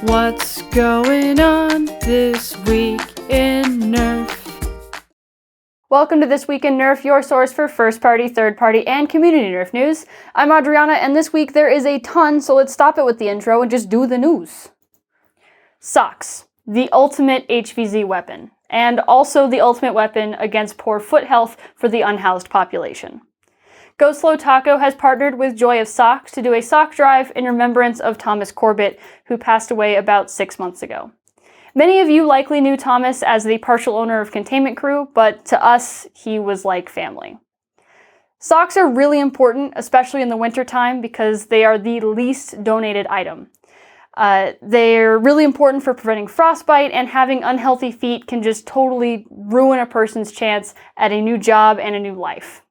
What's going on this week in Nerf? Welcome to This Week in Nerf, your source for first-party, third-party, and community Nerf news. I'm Adriana, and this week there is a ton, so let's stop it with the intro and just do the news. Socks, the ultimate HVZ weapon, and also the ultimate weapon against poor foot health for the unhoused population. Go Slow Taco has partnered with Joy of Socks to do a sock drive in remembrance of Thomas Corbett, who passed away about 6 months ago. Many of you likely knew Thomas as the partial owner of Containment Crew, but to us, he was like family. Socks are really important, especially in the wintertime, because they are the least donated item. They're really important for preventing frostbite, and having unhealthy feet can just totally ruin a person's chance at a new job and a new life.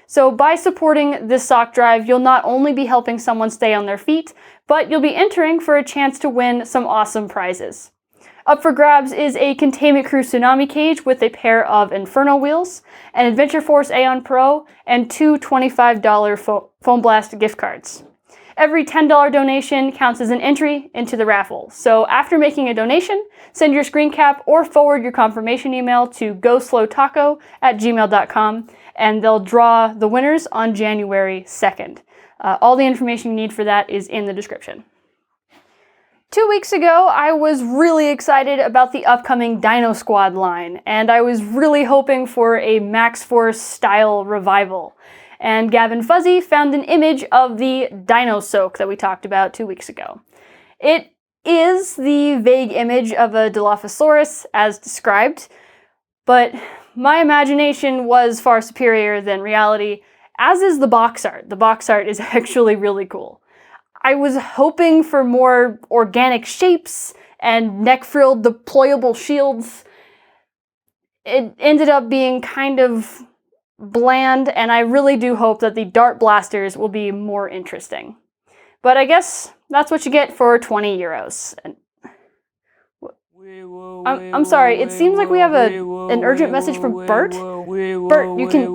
So by supporting this sock drive, you'll not only be helping someone stay on their feet, but you'll be entering for a chance to win some awesome prizes. Up for grabs is a Containment Crew Tsunami cage with a pair of Inferno wheels, an Adventure Force Aeon Pro, and two $25 FoamBlast gift cards. Every $10 donation counts as an entry into the raffle, so after making a donation, send your screen cap or forward your confirmation email to goslowtaco@gmail.com, and they'll draw the winners on January 2nd. All the information you need for that is in the description. 2 weeks ago, I was really excited about the upcoming Dinosquad line, and I was really hoping for a Max Force style revival. And Gavin Fuzzy found an image of the DinoSoak that we talked about 2 weeks ago. It is the vague image of a Dilophosaurus as described, but my imagination was far superior than reality, as is the box art. The box art is actually really cool. I was hoping for more organic shapes and neck-frilled deployable shields. It ended up being kind of bland, and I really do hope that the dart blasters will be more interesting. But I guess that's what you get for 20 euros. I'm sorry, it seems like we have an urgent message from Bert. Bert, you can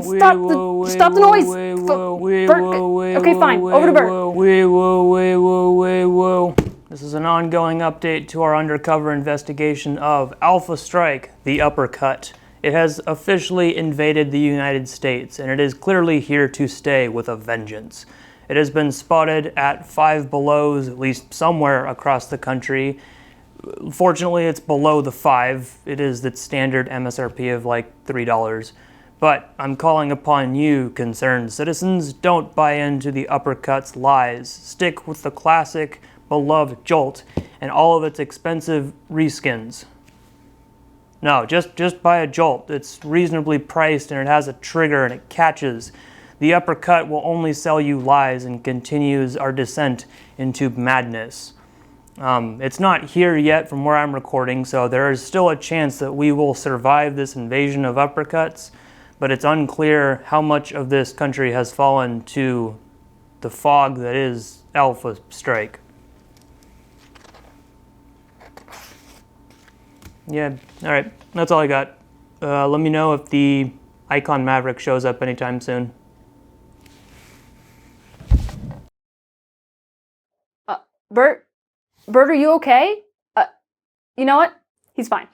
stop the noise. Bert, okay, fine, over to Bert. This is an ongoing update to our undercover investigation of Alpha Strike, the Uppercut. It has officially invaded the United States, and it is clearly here to stay with a vengeance. It has been spotted at Five Belows, at least somewhere across the country. Fortunately, it's below the 5. It is its standard MSRP of like $3. But I'm calling upon you, concerned citizens, don't buy into the Uppercut's lies. Stick with the classic, beloved Jolt and all of its expensive reskins. No, just buy a Jolt. It's reasonably priced and it has a trigger and it catches. The Uppercut will only sell you lies and continues our descent into madness. It's not here yet from where I'm recording, so there is still a chance that we will survive this invasion of uppercuts, but it's unclear how much of this country has fallen to the fog that is Alpha Strike. Yeah, alright, that's all I got. Let me know if the Icon Maverick shows up anytime soon. Bert, are you okay? You know what? He's fine.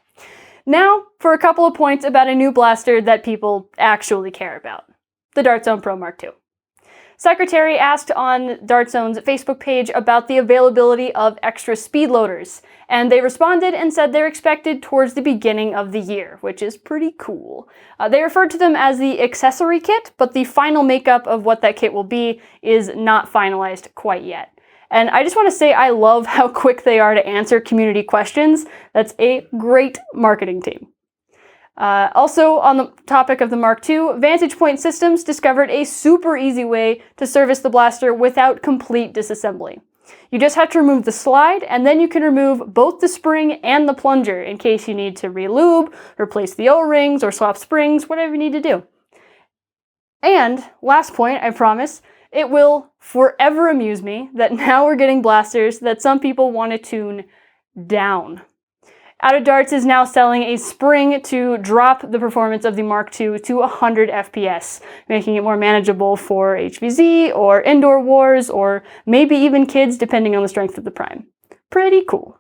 Now, for a couple of points about a new blaster that people actually care about. The Dartzone Pro Mark II. Secretary asked on Dartzone's Facebook page about the availability of extra speed loaders, and they responded and said they're expected towards the beginning of the year, which is pretty cool. They referred to them as the accessory kit, but the final makeup of what that kit will be is not finalized quite yet. And I just want to say I love how quick they are to answer community questions. That's a great marketing team. Also, on the topic of the Mark II, Vantage Point Systems discovered a super easy way to service the blaster without complete disassembly. You just have to remove the slide, and then you can remove both the spring and the plunger in case you need to re-lube, replace the O-rings, or swap springs, whatever you need to do. And, last point, I promise, it will forever amuse me that now we're getting blasters that some people want to tune down. Out of Darts is now selling a spring to drop the performance of the Mark II to 100 FPS, making it more manageable for HVZ or indoor wars or maybe even kids depending on the strength of the prime. Pretty cool.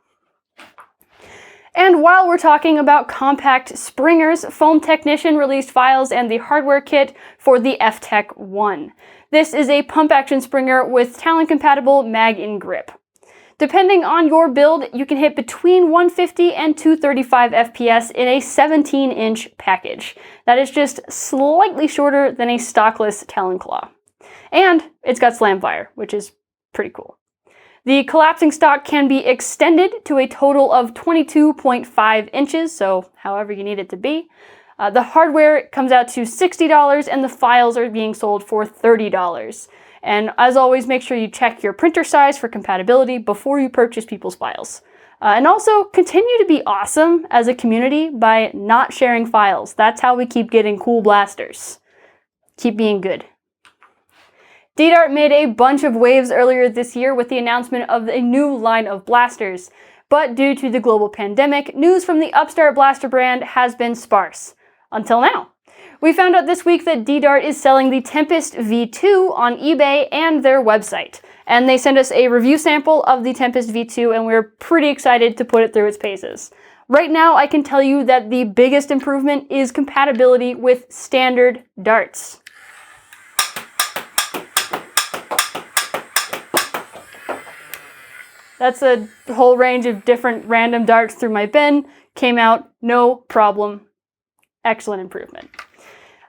And while we're talking about compact springers, Foam Technician released files and the hardware kit for the Ftec 1. This is a pump-action springer with Talon-compatible mag-in grip. Depending on your build, you can hit between 150 and 235 FPS in a 17-inch package. That is just slightly shorter than a stockless Talon Claw. And it's got slam fire, which is pretty cool. The collapsing stock can be extended to a total of 22.5 inches, so however you need it to be. The hardware comes out to $60 and the files are being sold for $30. And as always, make sure you check your printer size for compatibility before you purchase people's files. And also, continue to be awesome as a community by not sharing files. That's how we keep getting cool blasters. Keep being good. DDart made a bunch of waves earlier this year with the announcement of a new line of blasters. But due to the global pandemic, news from the upstart blaster brand has been sparse. Until now. We found out this week that DDart is selling the Tempest V2 on eBay and their website. And they sent us a review sample of the Tempest V2 and we're pretty excited to put it through its paces. Right now, I can tell you that the biggest improvement is compatibility with standard darts. That's a whole range of different random darts through my bin. Came out, no problem. Excellent improvement.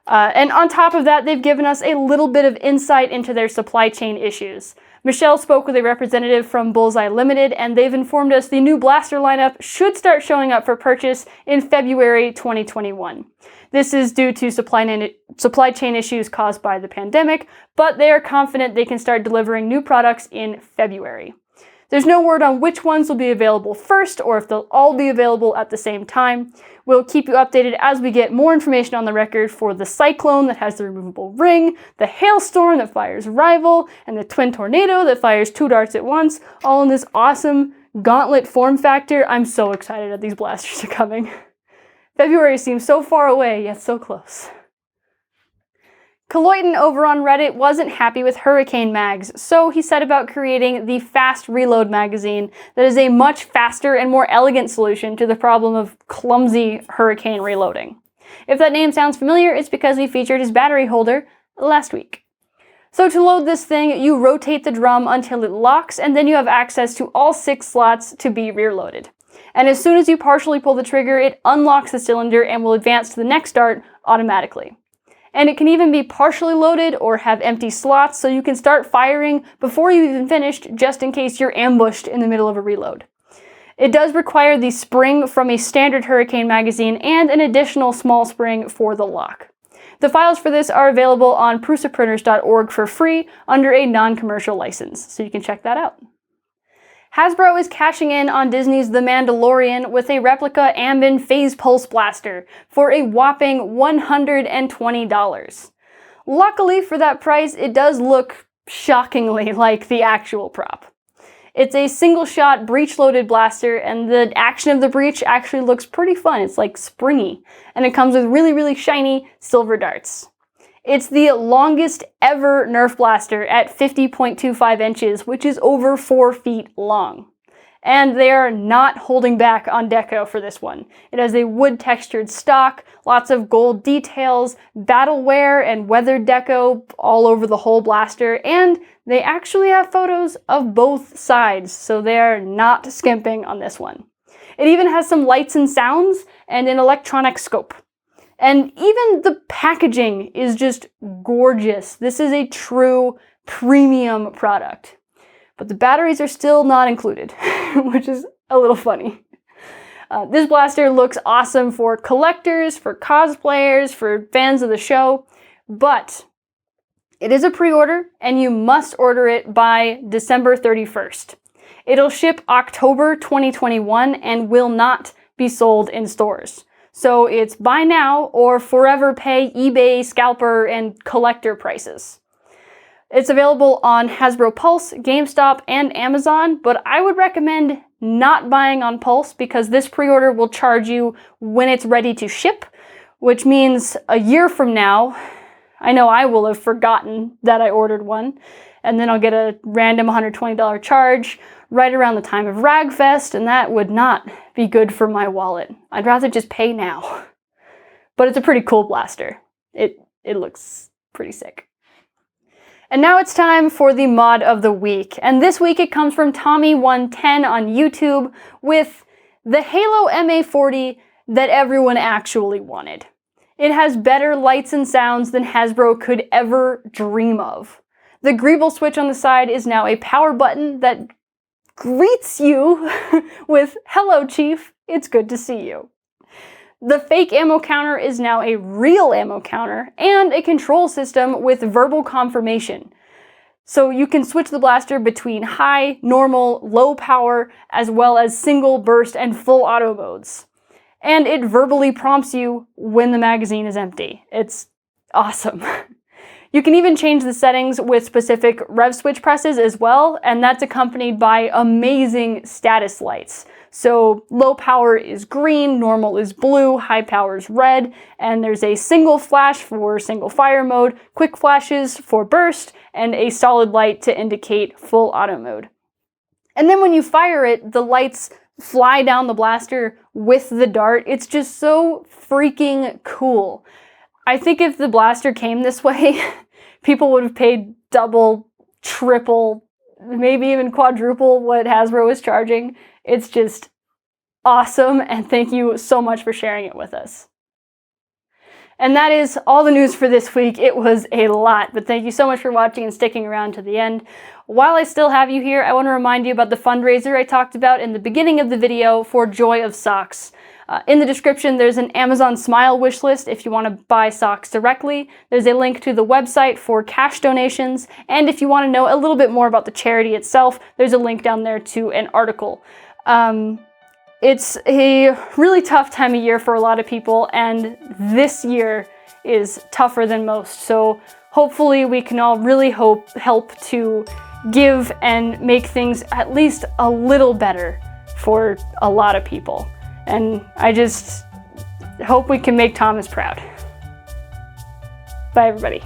And on top of that, they've given us a little bit of insight into their supply chain issues. Michelle spoke with a representative from Bullseye Limited, and they've informed us the new blaster lineup should start showing up for purchase in February 2021. This is due to supply chain issues caused by the pandemic, but they are confident they can start delivering new products in February. There's no word on which ones will be available first or if they'll all be available at the same time. We'll keep you updated as we get more information on the record for the Cyclone that has the removable ring, the Hailstorm that fires Rival, and the Twin Tornado that fires 2 darts at once, all in this awesome gauntlet form factor. I'm so excited that these blasters are coming. February seems so far away, yet so close. Colloyton over on Reddit wasn't happy with Hurricane mags, so he set about creating the Fast Reload magazine that is a much faster and more elegant solution to the problem of clumsy Hurricane reloading. If that name sounds familiar, it's because we featured his battery holder last week. So to load this thing, you rotate the drum until it locks, and then you have access to all 6 slots to be rear-loaded. And as soon as you partially pull the trigger, it unlocks the cylinder and will advance to the next dart automatically. And it can even be partially loaded or have empty slots, so you can start firing before you've even finished, just in case you're ambushed in the middle of a reload. It does require the spring from a standard Hurricane magazine and an additional small spring for the lock. The files for this are available on prusaprinters.org for free under a non-commercial license, so you can check that out. Hasbro is cashing in on Disney's The Mandalorian with a replica Ambin Phase Pulse Blaster for a whopping $120. Luckily for that price, it does look shockingly like the actual prop. It's a single-shot breech-loaded blaster, and the action of the breech actually looks pretty fun. It's like springy, and it comes with really, really shiny silver darts. It's the longest ever Nerf blaster at 50.25 inches, which is over 4 feet long. And they are not holding back on deco for this one. It has a wood-textured stock, lots of gold details, battle wear, and weathered deco all over the whole blaster, and they actually have photos of both sides, so they are not skimping on this one. It even has some lights and sounds, and an electronic scope. And even the packaging is just gorgeous. This is a true premium product. But the batteries are still not included, which is a little funny. This blaster looks awesome for collectors, for cosplayers, for fans of the show, but it is a pre-order and you must order it by December 31st. It'll ship October 2021 and will not be sold in stores. So it's buy now or forever pay eBay, scalper, and collector prices. It's available on Hasbro Pulse, GameStop, and Amazon, but I would recommend not buying on Pulse because this pre-order will charge you when it's ready to ship, which means a year from now, I know I will have forgotten that I ordered one, and then I'll get a random $120 charge right around the time of Ragfest, and that would not be good for my wallet. I'd rather just pay now. But it's a pretty cool blaster. It looks pretty sick. And now it's time for the mod of the week. And this week it comes from Tommy110 on YouTube with the Halo MA40 that everyone actually wanted. It has better lights and sounds than Hasbro could ever dream of. The greeble switch on the side is now a power button that greets you with, "Hello, Chief, it's good to see you." The fake ammo counter is now a real ammo counter and a control system with verbal confirmation. So you can switch the blaster between high, normal, low power, as well as single, burst, and full auto modes. And it verbally prompts you when the magazine is empty. It's awesome. You can even change the settings with specific rev switch presses as well, and that's accompanied by amazing status lights. So low power is green, normal is blue, high power is red, and there's a single flash for single fire mode, quick flashes for burst, and a solid light to indicate full auto mode. And then when you fire it, the lights fly down the blaster with the dart. It's just so freaking cool. I think if the blaster came this way, people would have paid double, triple, maybe even quadruple what Hasbro is charging. It's just awesome, and thank you so much for sharing it with us. And that is all the news for this week. It was a lot, but thank you so much for watching and sticking around to the end. While I still have you here, I want to remind you about the fundraiser I talked about in the beginning of the video for Joy of Socks. In the description, there's an Amazon Smile wish list if you want to buy socks directly. There's a link to the website for cash donations, and if you want to know a little bit more about the charity itself, there's a link down there to an article. It's a really tough time of year for a lot of people, and this year is tougher than most. So hopefully we can all really help to give and make things at least a little better for a lot of people. And I just hope we can make Thomas proud. Bye, everybody.